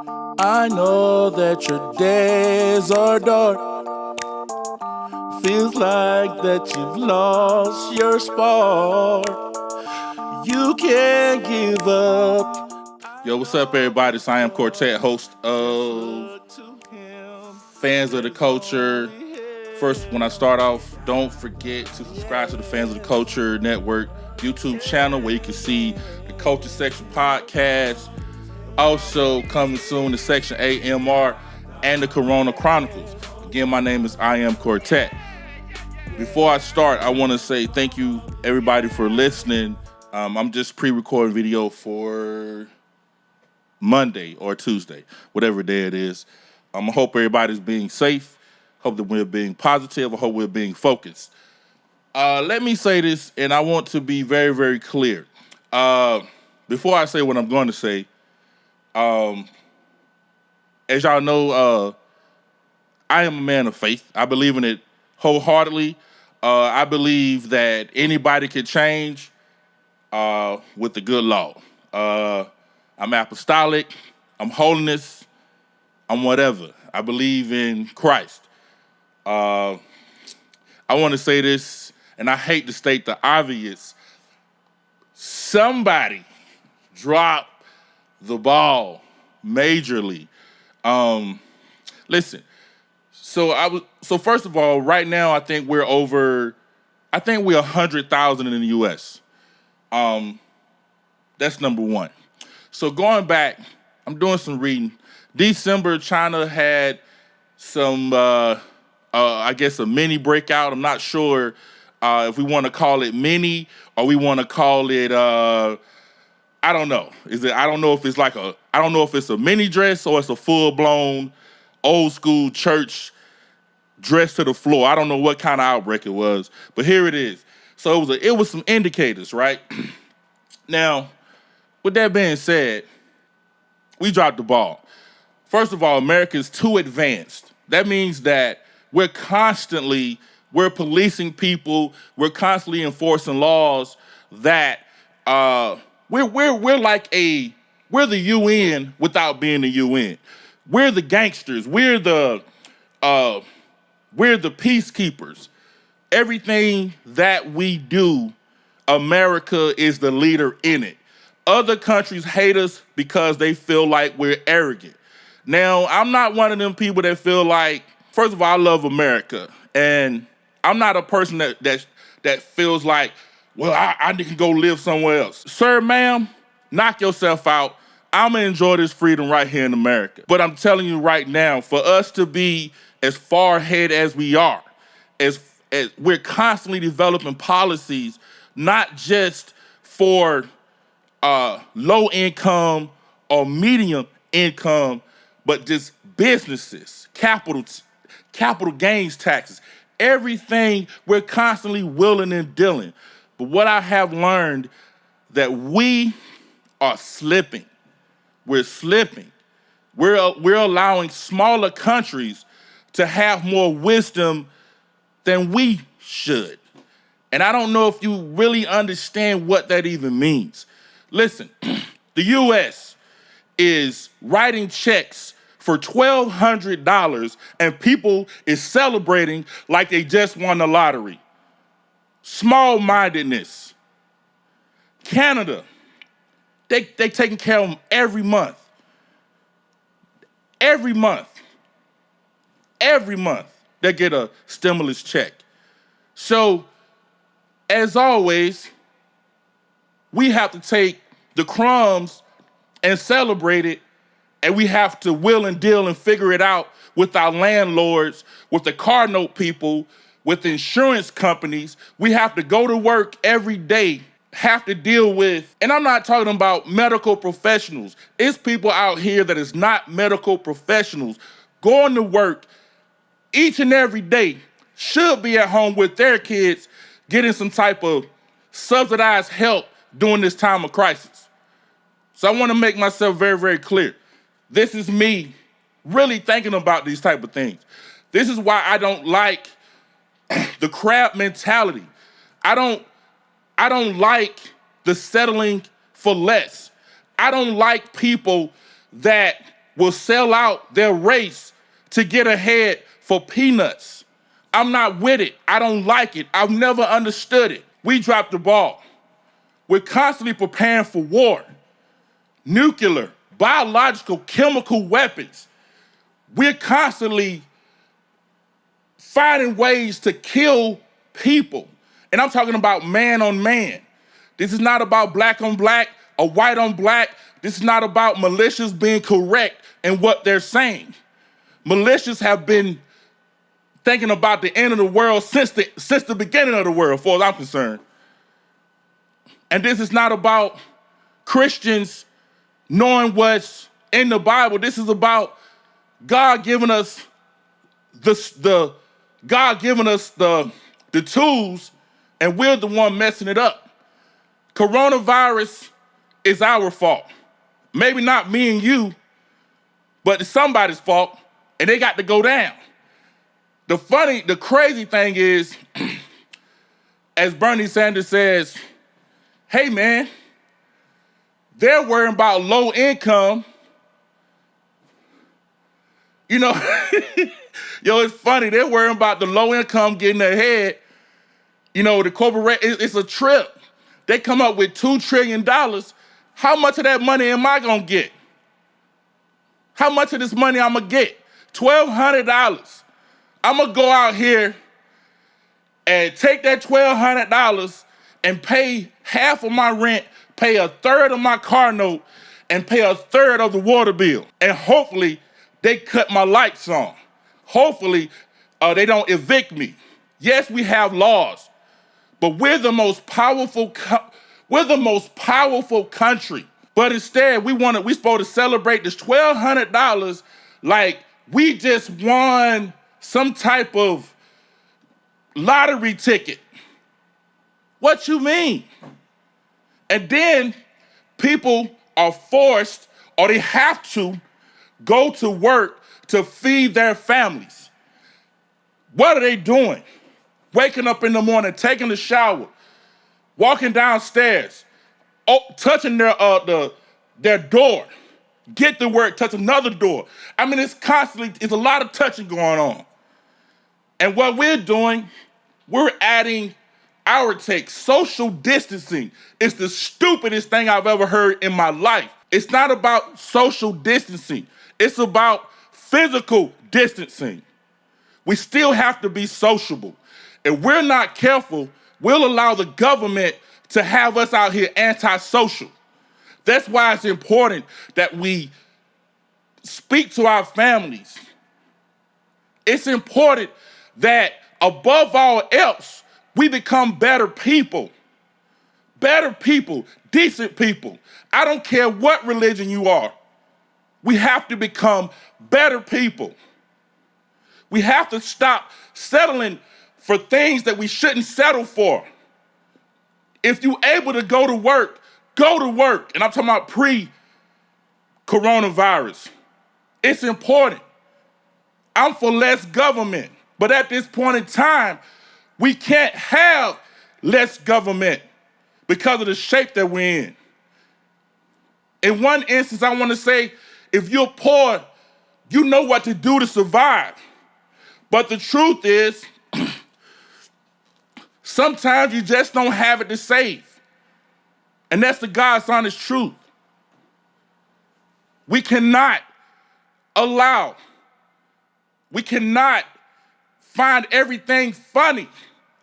I know that your days are dark. Feels like that you've lost your spark. You can't give up. Yo, what's up, everybody? I am Quartet, host of Fans of the Culture. First, when I start off, don't forget to subscribe to the Fans of the Culture Network YouTube channel where you can see the Culture Section podcast. Also, coming soon, the Section AMR and the Corona Chronicles. Again, my name is I Am Quartet. Before I start, I want to say thank you, everybody, for listening. I'm just pre-recording video for Monday or Tuesday, whatever day it is. I hope everybody's being safe. Hope that we're being positive. I hope we're being focused. Let me say this, and I want to be very, very clear. Before I say what I'm going to say, as y'all know, I am a man of faith. I believe in it wholeheartedly. I believe that anybody can change with the good law. I'm apostolic. I'm holiness. I'm whatever. I believe in Christ. I want to say this, and I hate to state the obvious. Somebody dropped the ball majorly. Listen. So first of all, right now I think we're 100,000 in the U.S. That's number one. So going back, I'm doing some reading. December, China had some, I guess, a mini breakout. I'm not sure if we want to call it mini or we want to call it, I don't know. I don't know if it's a mini dress or it's a full-blown old school church dress to the floor. I don't know what kind of outbreak it was, but here it is. So it was some indicators, right? Now, with that being said, we dropped the ball. First of all, America is too advanced. That means that we're policing people. We're constantly enforcing laws that we're the UN without being the UN. We're the gangsters. We're the peacekeepers. Everything that we do, America is the leader in it. Other countries hate us because they feel like we're arrogant. Now, I'm not one of them people that feel like, first of all, I love America. And I'm not a person that feels like, well, I can go live somewhere else. Sir, ma'am, knock yourself out. I'm going to enjoy this freedom right here in America. But I'm telling you right now, for us to be as far ahead as we are, as we're constantly developing policies, not just for low income or medium income, but just businesses, capital gains taxes, everything, we're constantly willing and dealing. But what I have learned, that we are slipping. We're slipping. We're allowing smaller countries to have more wisdom than we should. And I don't know if you really understand what that even means. Listen, the U.S. is writing checks for $1,200 and people is celebrating like they just won the lottery. Small-mindedness. Canada, they taking care of them every month. Every month, they get a stimulus check. So, as always, we have to take the crumbs and celebrate it, and we have to will and deal and figure it out with our landlords, with the car note people, with insurance companies. We have to go to work every day, have to deal with, and I'm not talking about medical professionals. It's people out here that is not medical professionals going to work each and every day, should be at home with their kids, getting some type of subsidized help during this time of crisis. So I want to make myself very, very clear. This is me really thinking about these type of things. This is why I don't like the crab mentality. I don't like the settling for less. I don't like people that will sell out their race to get ahead for peanuts. I'm not with it. I don't like it. I've never understood it. We dropped the ball. We're constantly preparing for war. Nuclear, biological, chemical weapons. We're constantly finding ways to kill people. And I'm talking about man on man. This is not about black on black or white on black. This is not about militias being correct in what they're saying. Militias have been thinking about the end of the world since the beginning of the world, as far as I'm concerned. And this is not about Christians knowing what's in the Bible. This is about God giving us the tools, and we're the one messing it up. Coronavirus is our fault. Maybe not me and you, but it's somebody's fault, and they got to go down. The crazy thing is, as Bernie Sanders says, hey man, they're worrying about low income. You know, yo, it's funny. They're worrying about the low income getting ahead. You know, the corporate, it's a trip. They come up with $2 trillion. How much of that money am I gonna get? How much of this money I'm gonna get? $1,200. I'm gonna go out here and take that $1,200 and pay half of my rent, pay a third of my car note, and pay a third of the water bill. And hopefully they cut my lights on. Hopefully they don't evict me. Yes, we have laws, but we're the most powerful country. But instead, we're supposed to celebrate this $1,200 like we just won some type of lottery ticket. What you mean? And then people are forced, or they have to, go to work to feed their families. What are they doing? Waking up in the morning, taking a shower, walking downstairs, touching their door, get to work, touch another door. I mean, it's a lot of touching going on. And what we're doing, we're adding our take. Social distancing is the stupidest thing I've ever heard in my life. It's not about social distancing. It's about physical distancing. We still have to be sociable. If we're not careful, we'll allow the government to have us out here antisocial. That's why it's important that we speak to our families. It's important that above all else, we become better people, decent people. I don't care what religion you are. We have to become better people. We have to stop settling for things that we shouldn't settle for. If you're able to go to work, go to work. And I'm talking about pre-coronavirus. It's important. I'm for less government. But at this point in time, we can't have less government because of the shape that we're in. In one instance, I want to say, if you're poor, you know what to do to survive. But the truth is, sometimes you just don't have it to save. And that's the God's honest truth. We cannot find everything funny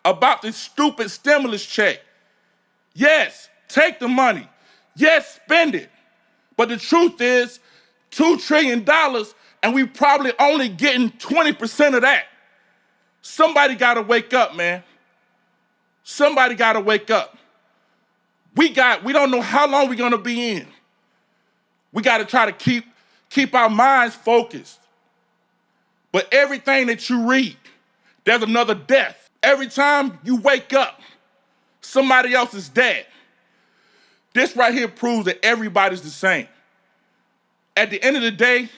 about this stupid stimulus check. Yes, take the money. Yes, spend it. But the truth is, $2 trillion, and we probably only getting 20% of that. Somebody gotta wake up, man. Somebody gotta wake up. We don't know how long we're gonna be in. We gotta try to keep our minds focused. But everything that you read, there's another death. Every time you wake up, somebody else is dead. This right here proves that everybody's the same. At the end of the day,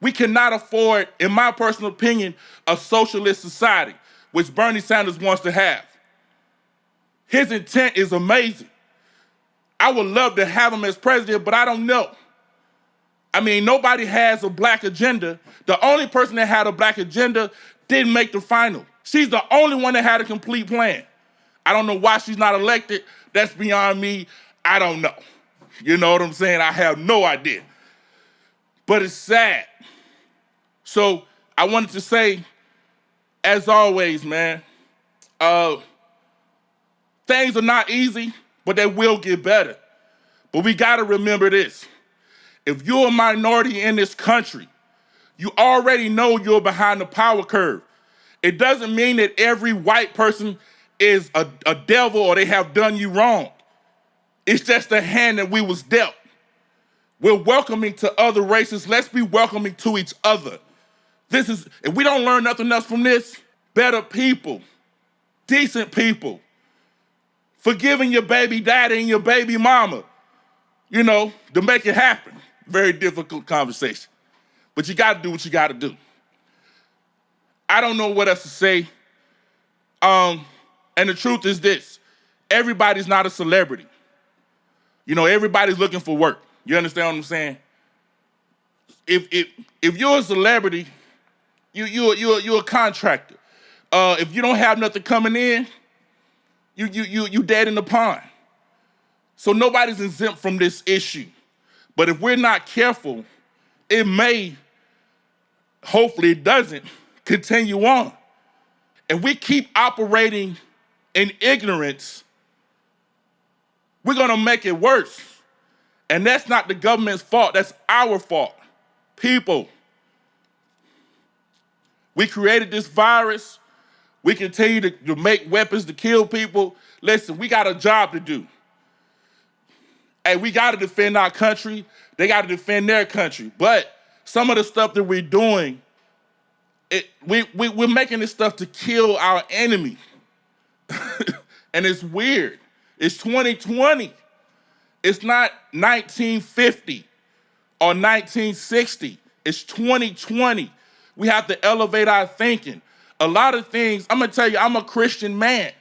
we cannot afford, in my personal opinion, a socialist society, which Bernie Sanders wants to have. His intent is amazing. I would love to have him as president, but I don't know. I mean, nobody has a black agenda. The only person that had a black agenda didn't make the final. She's the only one that had a complete plan. I don't know why she's not elected. That's beyond me. I don't know. You know what I'm saying? I have no idea. But it's sad. So I wanted to say, as always, man, things are not easy, but they will get better. But we got to remember this. If you're a minority in this country, you already know you're behind the power curve. It doesn't mean that every white person is a devil or they have done you wrong. It's just the hand that we was dealt. We're welcoming to other races. Let's be welcoming to each other. If we don't learn nothing else from this, better people, decent people, forgiving your baby daddy and your baby mama, to make it happen. Very difficult conversation. But you got to do what you got to do. I don't know what else to say. And the truth is this. Everybody's not a celebrity. Everybody's looking for work. You understand what I'm saying? If you're a celebrity, you're a contractor. If you don't have nothing coming in, you dead in the pond. So nobody's exempt from this issue. But if we're not careful, it may, hopefully it doesn't, continue on. And we keep operating in ignorance, we're gonna make it worse. And that's not the government's fault, that's our fault. People, we created this virus, we continue to make weapons to kill people. Listen, we got a job to do. Hey, we got to defend our country. They got to defend their country. But some of the stuff that we're doing, we're making this stuff to kill our enemy. And it's weird. It's 2020. It's not 1950 or 1960. It's 2020. We have to elevate our thinking. A lot of things, I'm going to tell you, I'm a Christian man.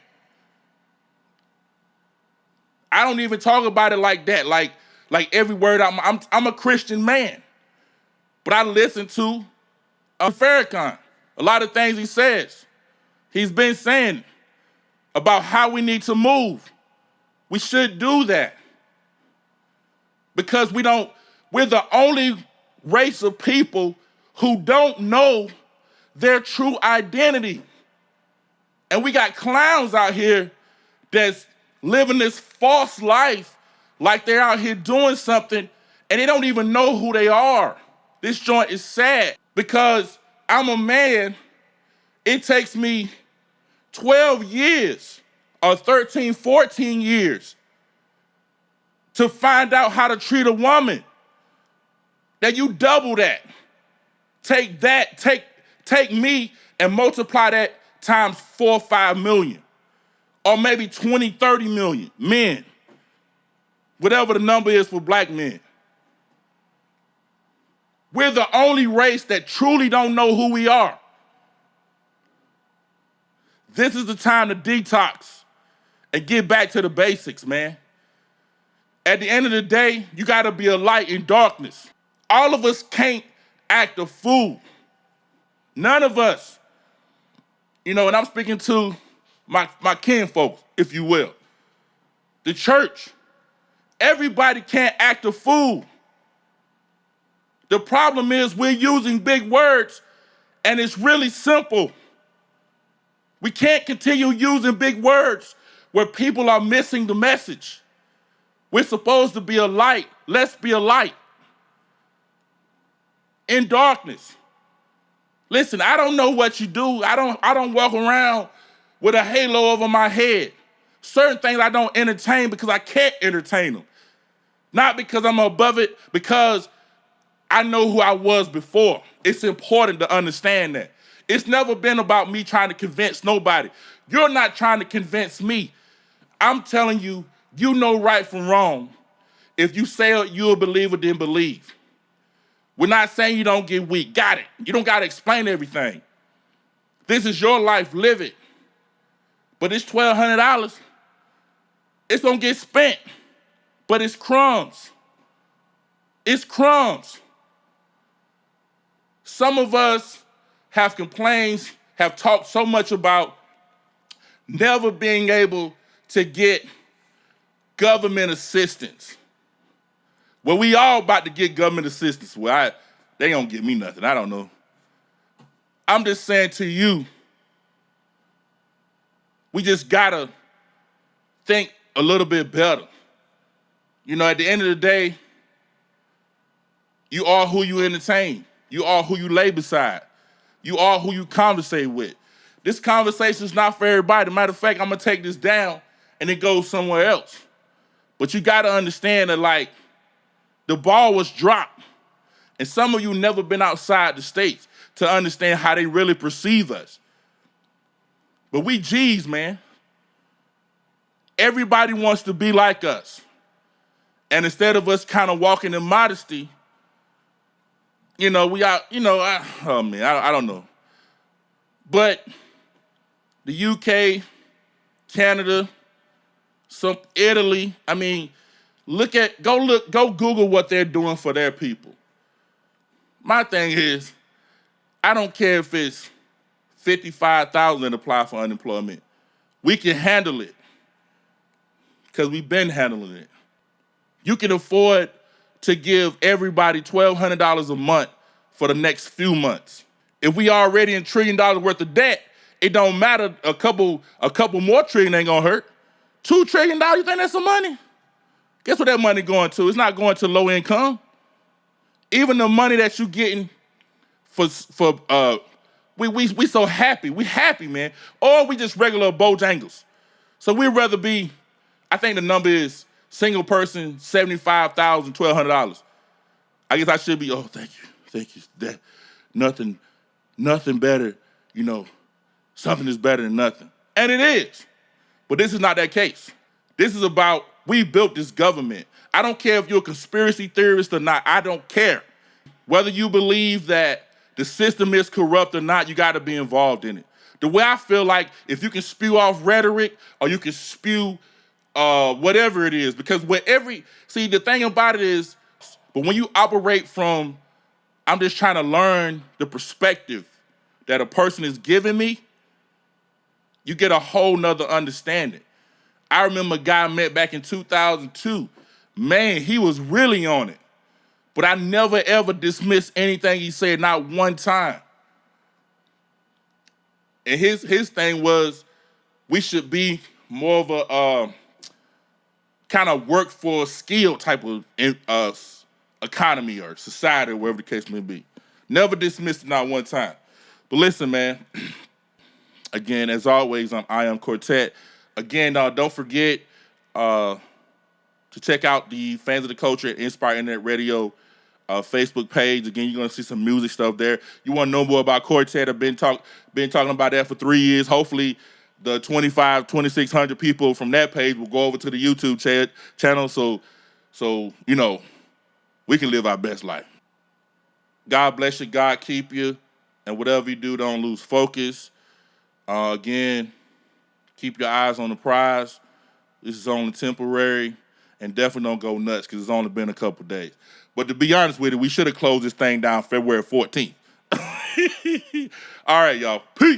I don't even talk about it like that, like every word. I'm a Christian man, but I listen to Farrakhan. A lot of things he says, he's been saying about how we need to move. We should do that because we're the only race of people who don't know their true identity, and we got clowns out here that's living this false life like they're out here doing something and they don't even know who they are. This joint is sad because I'm a man. It takes me 12 years or 13, 14 years to find out how to treat a woman. Now you double that. Take me and multiply that times 4 or 5 million. Or maybe 20, 30 million men, whatever the number is for black men. We're the only race that truly don't know who we are. This is the time to detox and get back to the basics, man. At the end of the day, you gotta be a light in darkness. All of us can't act a fool. None of us. And I'm speaking to my kinfolks, if you will. The church. Everybody can't act a fool. The problem is we're using big words, and it's really simple. We can't continue using big words where people are missing the message. We're supposed to be a light. Let's be a light. In darkness. Listen, I don't know what you do. I don't walk around with a halo over my head. Certain things I don't entertain because I can't entertain them. Not because I'm above it, because I know who I was before. It's important to understand that. It's never been about me trying to convince nobody. You're not trying to convince me. I'm telling you, you know right from wrong. If you say you're a believer, then believe. We're not saying you don't get weak. Got it. You don't got to explain everything. This is your life. Live it. But it's $1,200. It's going to get spent. But it's crumbs. It's crumbs. Some of us have complained, have talked so much about never being able to get government assistance. Well, we all about to get government assistance. Well, they don't give me nothing. I don't know. I'm just saying to you, we just gotta think a little bit better. You know, at the end of the day, you are who you entertain. You are who you lay beside. You are who you conversate with. This conversation is not for everybody. Matter of fact, I'm gonna take this down and it goes somewhere else. But you gotta understand that, like, the ball was dropped. And some of you never been outside the States to understand how they really perceive us. But we G's, man. Everybody wants to be like us. And instead of us kind of walking in modesty, you know, we are, you know, I don't know. But the UK, Canada, some Italy, I mean, go Google what they're doing for their people. My thing is, I don't care if it's 55,000 that apply for unemployment. We can handle it because we've been handling it. You can afford to give everybody $1,200 a month for the next few months. If we already in $1 trillion worth of debt, it don't matter. A couple more trillion ain't gonna hurt. $2 trillion, you think that's some money? Guess what that money going to? It's not going to low income. Even the money that you getting we so happy. We happy, man. Or we just regular Bojangles. So we'd rather be, I think the number is single person, $75,000, $1,200. I guess I should be, oh, thank you. That nothing better, you know, something is better than nothing. And it is. But this is not that case. This is about, we built this government. I don't care if you're a conspiracy theorist or not. I don't care. Whether you believe that the system is corrupt or not, you got to be involved in it. The way I feel like, if you can spew off rhetoric or you can spew whatever it is, because see, the thing about it is, but when you operate from, I'm just trying to learn the perspective that a person is giving me, you get a whole nother understanding. I remember a guy I met back in 2002. Man, he was really on it. But I never, ever dismissed anything he said, not one time. And his thing was, we should be more of a kind of work for a skill type of economy or society, or whatever the case may be. Never dismissed it, not one time. But listen, man, again, as always, I am Quartet. Again, don't forget to check out the Fans of the Culture at Inspire Internet Radio Facebook page. Again, you're going to see some music stuff there. You want to know more about Quartet? I've been talking about that for 3 years. Hopefully, the 2,600 people from that page will go over to the YouTube channel so you know, we can live our best life. God bless you. God keep you. And whatever you do, don't lose focus. Again, keep your eyes on the prize. This is only temporary. And definitely don't go nuts because it's only been a couple days. But to be honest with you, we should have closed this thing down February 14th. All right, y'all. Peace.